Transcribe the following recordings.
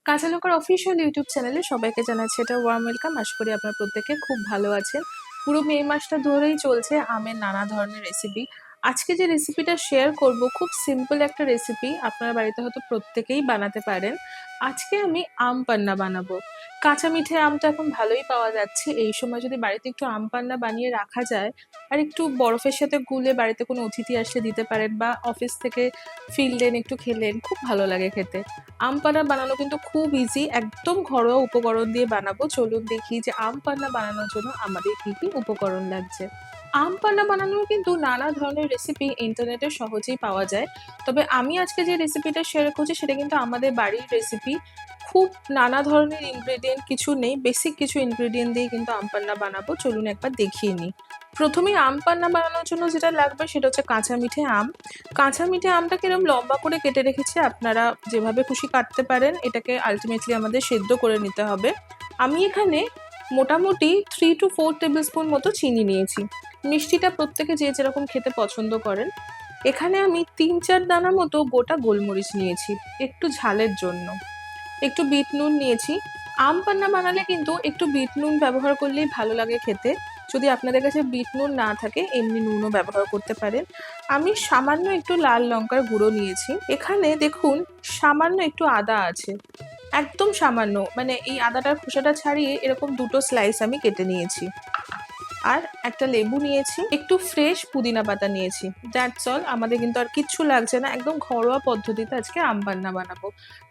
কাঁচা লঙ্কার official YouTube চ্যানেলে সবাইকে জানাচ্ছি এটা ওয়ার্ম ওয়েলকাম। আশা করি আপনারা প্রত্যেকে খুব ভালো আছেন। পুরো মে মাসটা ধরেই চলছে আমের নানা ধরনের রেসিপি। আজকে যে রেসিপিটা শেয়ার করব খুব সিম্পল একটা রেসিপি, আপনারা বাড়িতে হয়তো প্রত্যেকেই বানাতে পারেন। আজকে আমি আম পান্না বানাবো। কাঁচা মিঠে আম তো এখন ভালোই পাওয়া যাচ্ছে, এই সময় যদি বাড়িতে একটু আম পান্না বানিয়ে রাখা যায় আর একটু বরফের সাথে গুলে বাড়িতে কোনো অতিথি আসলে দিতে পারেন, বা অফিস থেকে ফিরলেন একটু খেলেন, খুব ভালো লাগে খেতে। আম পান্না বানানো কিন্তু খুব ইজি, একদম ঘরোয়া উপকরণ দিয়ে বানাবো। চলুন দেখি যে আম পান্না বানানোর জন্য আমাদের কি কি উপকরণ লাগছে। আম পান্না বানানোর কিন্তু নানা ধরনের রেসিপি ইন্টারনেটে সহজেই পাওয়া যায়, তবে আমি আজকে যে রেসিপিটা শেয়ার করছি সেটা কিন্তু আমাদের বাড়ির রেসিপি। খুব নানা ধরনের ইনগ্রেডিয়েন্ট কিছু নেই, বেসিক কিছু ইনগ্রেডিয়েন্ট দিয়ে কিন্তু আম পান্না বানাবো। চলুন একবার দেখিয়ে নিই। প্রথমে আম পান্না বানানোর জন্য যেটা লাগবে সেটা হচ্ছে কাঁচা মিঠে আম। কাঁচা মিঠে আমটাকে এরকম লম্বা করে কেটে রেখেছি, আপনারা যেভাবে খুশি কাটতে পারেন। এটাকে আলটিমেটলি আমাদের সেদ্ধ করে নিতে হবে। আমি এখানে মোটামুটি 3 to 4 টেবিল স্পুন মতো চিনি নিয়েছি। মিষ্টিটা প্রত্যেকে যে যেরকম খেতে পছন্দ করেন। এখানে আমি 3-4 দানা মতো গোটা গোলমরিচ নিয়েছি একটু ঝালের জন্য। একটু বিট নুন নিয়েছি। আম পান্না বানালে কিন্তু একটু বিট নুন ব্যবহার করলেই ভালো লাগে খেতে। যদি আপনাদের কাছে বিট নুন না থাকে এমনি নুনও ব্যবহার করতে পারেন। আমি সামান্য একটু লাল লঙ্কার গুঁড়ো নিয়েছি। এখানে দেখুন সামান্য একটু আদা আছে, একদম সামান্য, মানে এই আদাটার খোসাটা ছাড়িয়ে এরকম 2টো স্লাইস আমি কেটে নিয়েছি। আর একটা লেবু নিয়েছি, একটু ফ্রেশ পুদিনা পাতা নিয়েছি। দ্যাটস অল, আমাদের কিন্তু আর কিচ্ছু লাগছে না। একদম ঘরোয়া পদ্ধতিতে আজকে আম পান্না বানাবো।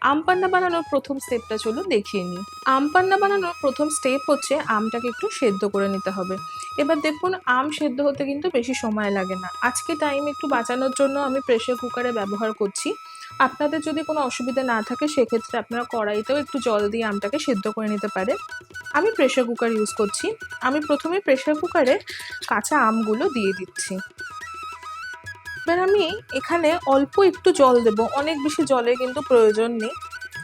আম পান্না বানানোর প্রথম স্টেপটা চলুন দেখিয়ে নিই। আম পান্না বানানোর প্রথম স্টেপ হচ্ছে আমটাকে একটু সেদ্ধ করে নিতে হবে। এবার দেখুন আম সেদ্ধ হতে কিন্তু বেশি সময় লাগে না। আজকে টাইম একটু বাঁচানোর জন্য আমি প্রেসার কুকারে ব্যবহার করছি। আপনাদের যদি কোনো অসুবিধা না থাকে সেক্ষেত্রে আপনারা কড়াইতেও একটু জল দিয়ে আমটাকে সেদ্ধ করে নিতে পারেন। আমি প্রেসার কুকার ইউজ করছি। আমি প্রথমে প্রেসার কুকারে কাঁচা আমগুলো দিয়ে দিচ্ছি। এবার আমি এখানে অল্প একটু জল দেব, অনেক বেশি জলের কিন্তু প্রয়োজন নেই,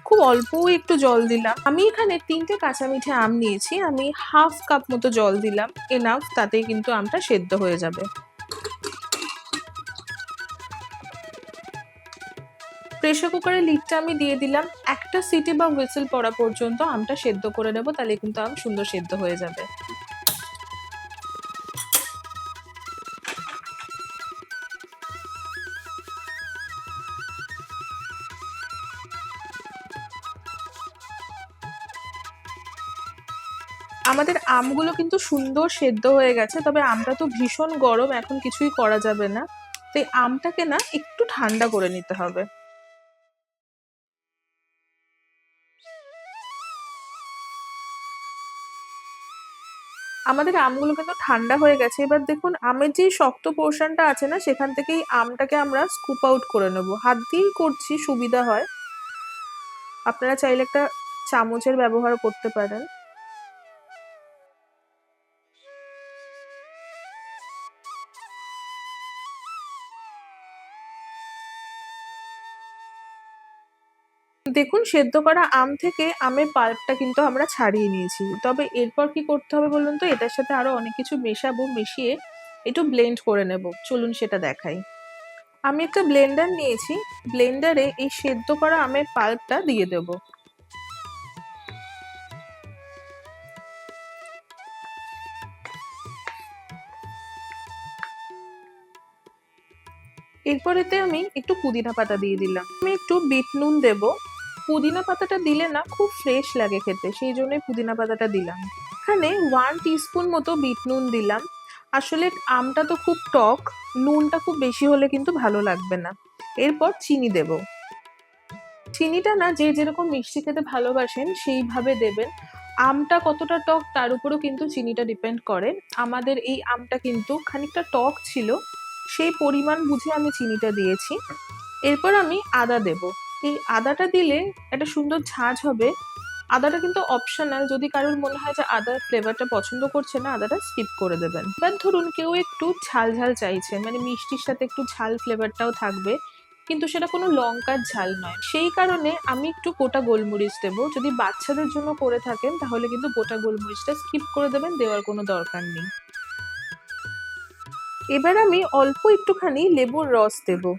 খুব অল্প একটু জল দিলাম। আমি এখানে 3টে কাঁচা মিঠে আম নিয়েছি, আমি হাফ কাপ মতো জল দিলাম, এনাফ, তাতেই কিন্তু আমটা সেদ্ধ হয়ে যাবে। প্রেসার কুকারের লিডটা আমি দিয়ে দিলাম। একটা সিটি বা হুইসেল পড়া পর্যন্ত আমটা সেদ্ধ করে নেব, তাহলে কিন্তু আম সুন্দর সেদ্ধ হয়ে যাবে। আমাদের আমগুলো কিন্তু সুন্দর সেদ্ধ হয়ে গেছে, তবে আমটা তো ভীষণ গরম, এখন কিছুই করা যাবে না। তাই আমটাকে না একটু ঠান্ডা করে নিতে হবে। আমাদের আমগুলো কিন্তু ঠান্ডা হয়ে গেছে। এবার দেখুন আমের যে শক্ত পোর্শনটা আছে না, সেখান থেকেই আমটাকে আমরা স্কুপ আউট করে নেব। হাত দিয়েই করছি, সুবিধা হয়। আপনারা চাইলে একটা চামচের ব্যবহার করতে পারেন। দেখুন সেদ্ধ করা আম থেকে আমের পাল্পটা কিন্তু আমরা ছাড়িয়ে নিয়েছি। তবে এরপর কি করতে হবে বলুন তো? এটার সাথে আরো অনেক কিছু মেশাবো, মিশিয়ে একটু ব্লেন্ড করে নেব। চলুন সেটা দেখাই। আমি একটা ব্লেন্ডার নিয়েছি। ব্লেন্ডারে এই সেদ্ধ করা আমের পাল্পটা দিয়ে দেব। এরপর এতে আমি একটু পুদিনা পাতা দিয়ে দিলাম। আমি একটু বিট নুন দেব। পুদিনা পাতাটা দিলে না খুব ফ্রেশ লাগে খেতে, সেই জন্যই পুদিনা পাতাটা দিলাম। এখানে 1 টিস্পুন মতো বিট নুন দিলাম। আসলে আমটা তো খুব টক, নুনটা খুব বেশি হলে কিন্তু ভালো লাগবে না। এরপর চিনি দেব। চিনিটা না যে যেরকম মিষ্টি খেতে ভালোবাসেন সেইভাবে দেবেন। আমটা কতটা টক তার উপরও কিন্তু চিনিটা ডিপেন্ড করে। আমাদের এই আমটা কিন্তু খানিকটা টক ছিল, সেই পরিমাণ বুঝে আমি চিনিটা দিয়েছি। এরপর আমি আদা দেব। এই আদাটা দিলে একটা সুন্দর ঝাঁঝ হবে। আদাটা কিন্তু অপশনাল, যদি কারোর মনে হয় যে আদার ফ্লেভারটা পছন্দ করছে না, আদাটা স্কিপ করে দেবেন। এবার ধরুন কেউ একটু ঝাল ঝাল চাইছে, মানে মিষ্টির সাথে একটু ঝাল ফ্লেভারটাও থাকবে, কিন্তু সেটা কোনো লঙ্কার ঝাল নয়, সেই কারণে আমি একটু গোটা গোলমরিচ দেবো। যদি বাচ্চাদের জন্য করে থাকেন তাহলে কিন্তু গোটা গোলমরিচটা স্কিপ করে দেবেন, দেওয়ার কোনো দরকার নেই। এবার আমি অল্প একটুখানি লেবুর রস দেবো।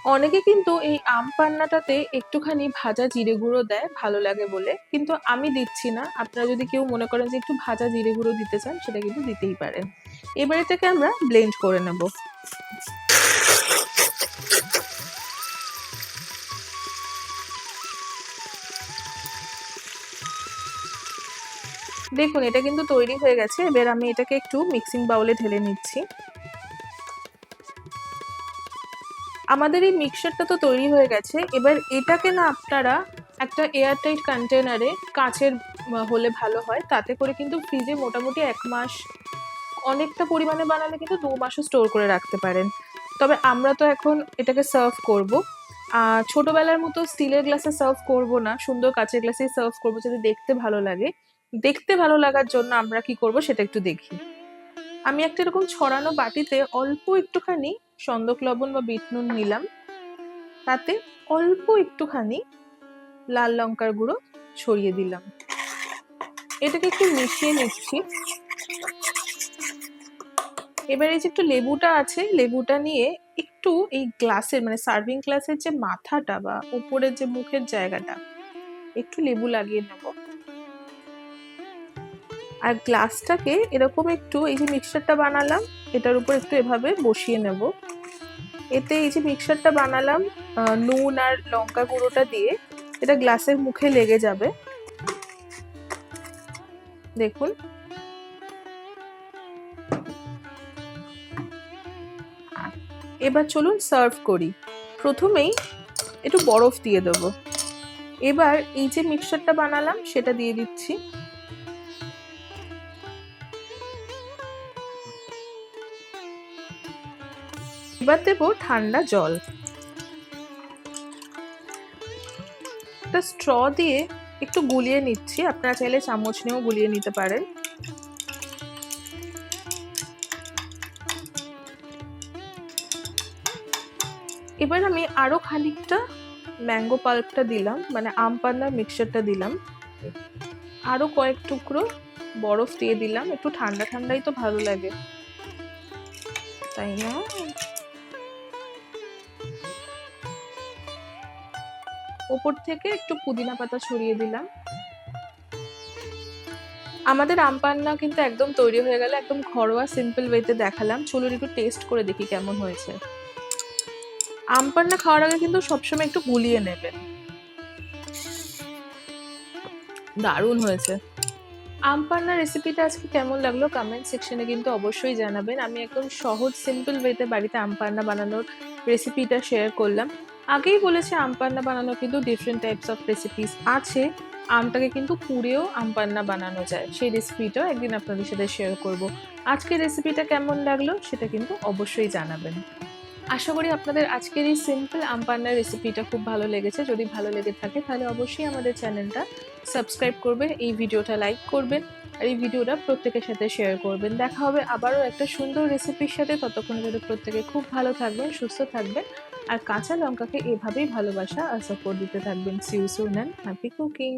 অনেকে কিন্তু এই আম পান্নাটাতে একটুখানি ভাজা জিরে গুঁড়ো দেয় ভালো লাগে বলে, কিন্তু আমি দিচ্ছি না। আপনারা যদি কেউ মনে করেন যে একটু ভাজা জিরে গুঁড়ো দিতে চান, সেটা কিন্তু দিতেই পারেন। এবার এটাকে আমরা ব্লেন্ড করে নেব। দেখুন এটা কিন্তু তৈরি হয়ে গেছে। এবার আমি এটাকে একটু মিক্সিং বাউলে ঢেলে নিচ্ছি। আমাদের এই মিক্সচারটা তো তৈরি হয়ে গেছে। এবার এটাকে না আপনারা একটা এয়ারটাইট কন্টেনারে, কাচের হলে ভালো হয়, তাতে করে কিন্তু ফ্রিজে মোটামুটি 1 মাস, অনেকটা পরিমাণে বানালে কিন্তু 2 মাসও স্টোর করে রাখতে পারেন। তবে আমরা তো এখন এটাকে সার্ভ করব। ছোটবেলার মতো স্টিলের গ্লাসে সার্ভ করব না, সুন্দর কাচের গ্লাসেই সার্ভ করব, যাতে দেখতে ভালো লাগে। দেখতে ভালো লাগার জন্য আমরা কি করব সেটা একটু দেখি। আমি একটা এরকম ছড়ানো বাটিতে অল্প একটুখানি সন্দক লবণ বা বিট নুন নিলাম, তাতে অল্প একটুখানি লাল লঙ্কার গুঁড়ো ছড়িয়ে দিলাম। এটাকে একটু মিশিয়ে নিচ্ছি। এবার এই যে একটু লেবুটা আছে, লেবুটা নিয়ে একটু এই গ্লাসের মানে সার্ভিং গ্লাসের যে মাথাটা বা উপরের যে মুখের জায়গাটা একটু লেবু লাগিয়ে নেব। আর গ্লাসটাকে এরকম একটু, এই যে মিক্সচারটা বানালাম এটার উপর একটু এভাবে বসিয়ে নেব। এতে এই যে মিক্সচারটা বানালাম নুন আর লঙ্কা গুঁড়োটা দিয়ে, এটা গ্লাসের মুখে লেগে যাবে। দেখুন এবার চলুন সার্ভ করি। প্রথমেই একটু বরফ দিয়ে দেবো। এবার এই যে মিক্সচারটা বানালাম সেটা দিয়ে দিচ্ছি। এবার দেবো ঠান্ডা জল। একটা স্ট্র দিয়ে একটু গুলিয়ে নিচ্ছি, আপনারা চাইলে চামচ নিয়েও গুলিয়ে নিতে পারেন। এবার আমি আরো খানিকটা ম্যাঙ্গো পাল্পটা দিলাম, মানে আম পান্নার মিক্সচারটা দিলাম। আরো কয়েক টুকরো বরফ দিয়ে দিলাম, একটু ঠান্ডা ঠান্ডাই তো ভালো লাগে, তাই না? ওপর থেকে একটু পুদিনা পাতা ছড়িয়ে দিলাম। আমাদের আম পান্না কিন্তু একদম তৈরি হয়ে গেল। একদম ঘরোয়া সিম্পল ওয়েতে দেখালাম। চলুন একটু টেস্ট করে দেখি কেমন হয়েছে। আম পান্না খাওয়ার আগে কিন্তু সবসময় একটু গুলিয়ে নেবেন। দারুণ হয়েছে। আম পান্নার রেসিপিটা আজকে কেমন লাগলো কমেন্ট সেকশনে কিন্তু অবশ্যই জানাবেন। আমি একদম সহজ সিম্পল ওয়েতে বাড়িতে আম পান্না বানানোর রেসিপিটা শেয়ার করলাম। আগেই বলেছি আম পান্না বানানো কিন্তু ডিফারেন্ট টাইপস অফ রেসিপিস আছে। আমটাকে কিন্তু পুড়েও আম পান্না বানানো যায়, সেই রেসিপিটাও একদিন আপনাদের সাথে শেয়ার করব। আজকের রেসিপিটা কেমন লাগলো সেটা কিন্তু অবশ্যই জানাবেন। আশা করি আপনাদের আজকের এই সিম্পল আম পান্নার রেসিপিটা খুব ভালো লেগেছে। যদি ভালো লেগে থাকে তাহলে অবশ্যই আমাদের চ্যানেলটা সাবস্ক্রাইব করবেন, এই ভিডিওটা লাইক করবেন, আর এই ভিডিওটা প্রত্যেকের সাথে শেয়ার করবেন। দেখা হবে আবারও একটা সুন্দর রেসিপির সাথে। ততক্ষণে যদি প্রত্যেকে খুব ভালো থাকবেন, সুস্থ থাকবেন, আর কাঁচা লঙ্কাকে এভাবেই ভালোবাসা আর সাপোর্ট দিতে থাকবেন। See you soon and happy cooking.